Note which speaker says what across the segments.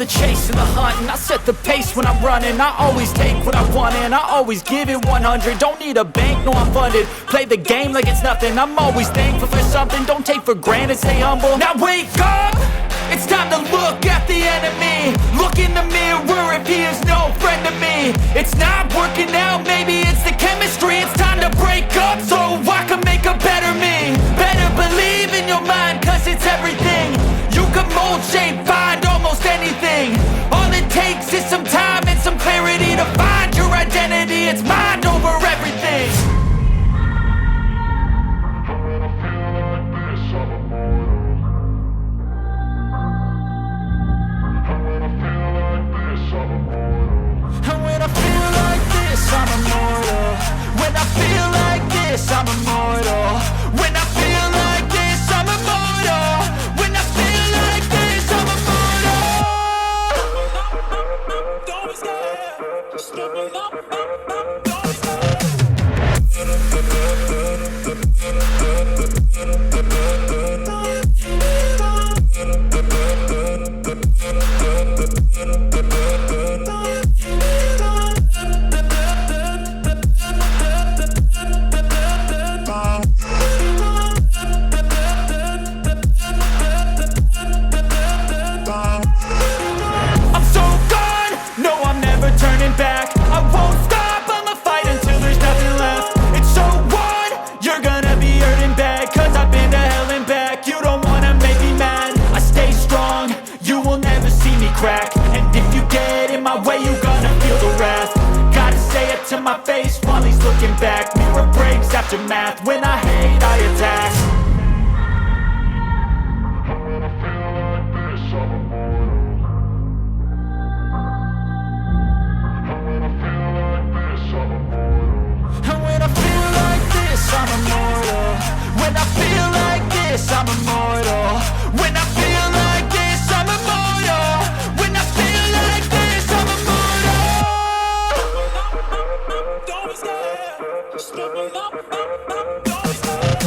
Speaker 1: the chase and the hunt, and I set the pace when I'm running. I always take what I want and I always give it 100. Don't need a bank, no I'm funded. Play the game like it's nothing. I'm always thankful for something. Don't take for granted, stay humble. Now wake up! It's time to look at the enemy. Look in the mirror if he is no friend to me. It's not working out, maybe it's the chemistry. It's time to break up so I can make a better me. Better believe in your mind, cause it's everything. You can mold, shape, find almost anything. All it takes is some time and some clarity to find your identity. It's mind over everything. I'm immortal. When I feel like this, I'm immortal. When I feel like this, I'm immortal. When I feel like this, I'm immortal. Don't be scared. Just give me up. Don't be scared. Back. I won't stop, I'ma fight until there's nothing left. It's so on, you're gonna be hurting bad, cause I've been to hell and back. You don't wanna make me mad, I stay strong, you will never see me crack. And if you get in my way, you're gonna feel the wrath. Gotta say it to my face while he's looking back. Mirror breaks after math, when I hate I attack. I'm immortal. When I feel like this, I'm immortal. When I feel like this, I'm immortal. When I feel like this, I'm immortal. Don't be scared. Just give me up. Don't be scared.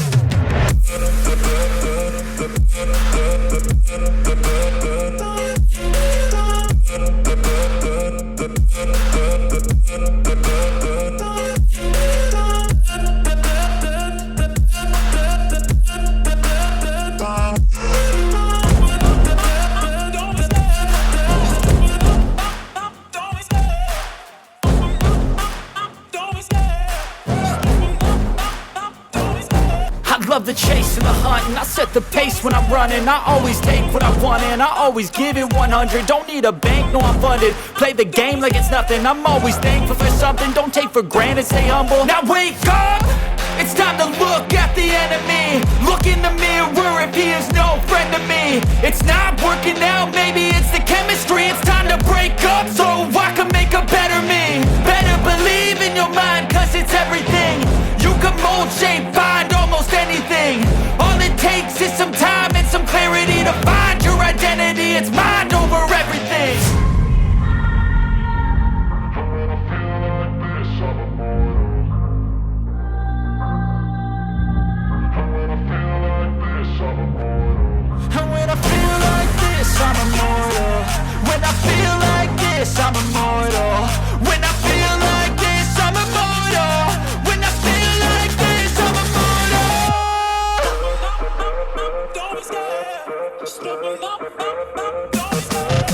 Speaker 1: Love the chase and the hunt, and I set the pace when I'm running. I always take what I want and I always give it 100. Don't need a bank, no I'm funded. Play the game like it's nothing. I'm always thankful for something. Don't take for granted, stay humble. Now wake up! It's time to look at the enemy. Look in the mirror if he is no friend to me. It's not working out, maybe it's the chemistry. It's time to break up so I can make a better me. Better believe in your mind, cause it's everything. You can mold, shape, find almost anything. All it takes is some time and some clarity to find your identity. It's mind over everything. And when I feel like this, I'm immortal. When I feel like this, I'm immortal. When I feel like this, I'm immortal. When I feel like this, I'm immortal. Don't be scared. Just give me up. Don't be scared.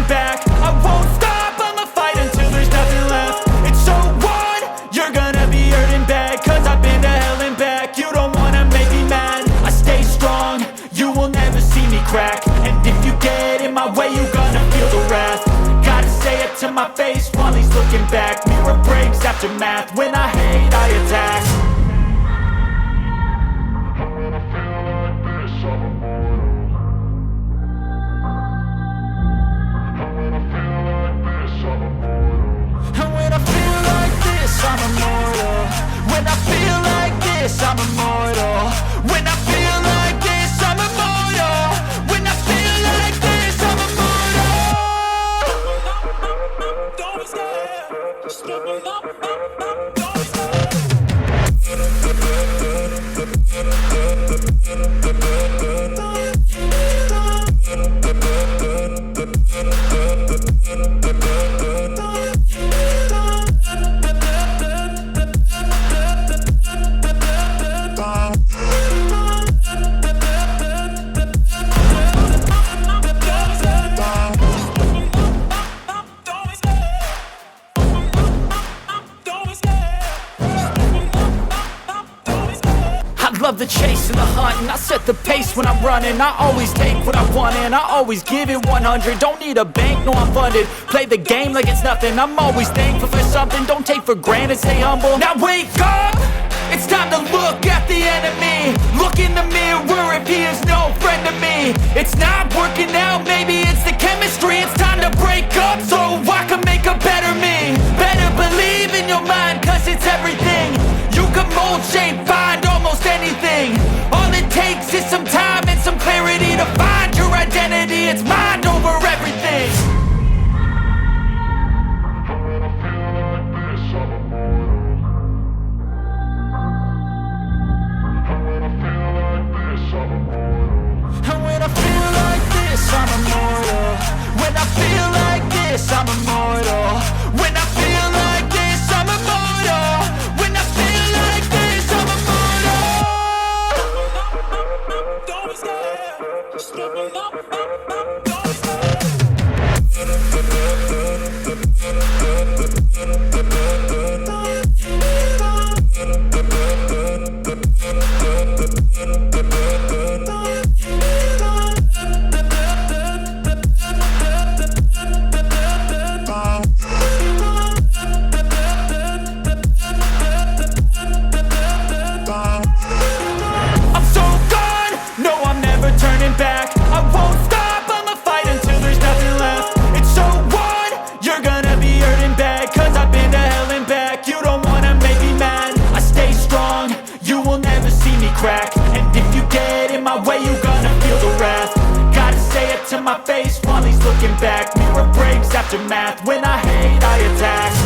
Speaker 1: Back. I won't stop, I'ma fight until there's nothing left. It's so on, you're gonna be hurting bad, cause I've been to hell and back. You don't wanna make me mad, I stay strong, you will never see me crack. And if you get in my way, you're gonna feel the wrath. Gotta say it to my face while he's looking back. Mirror breaks after math, when I hate I attack. And when I love the chase and the hunt, and I set the pace when I'm running. I always take what I want and I always give it 100. Don't need a bank, no I'm funded. Play the game like it's nothing. I'm always thankful for something. Don't take for granted, stay humble. Now wake up! It's time to look at the enemy. Look in the mirror if he is no friend to me. It's not working out, maybe it's the chemistry. It's time to break up so I can make a better me. Better believe in your mind, cause it's everything. You can mold, shape, find almost anything. All it takes is some time and some clarity to find your identity. It's mind over everything. And when I feel like this, I'm immortal. When I feel like this, I'm immortal. When I feel like this, I'm immortal. When I feel like this, I'm immortal. Don't be scared. Stepping up, don't be scared. Back. I won't stop, I'ma fight until there's nothing left. It's so on, you're gonna be hurting bad, cause I've been to hell and back. You don't wanna make me mad, I stay strong, you will never see me crack. And if you get in my way, you gonna feel the wrath. Gotta say it to my face while he's looking back. Mirror breaks after math, when I hate I attack.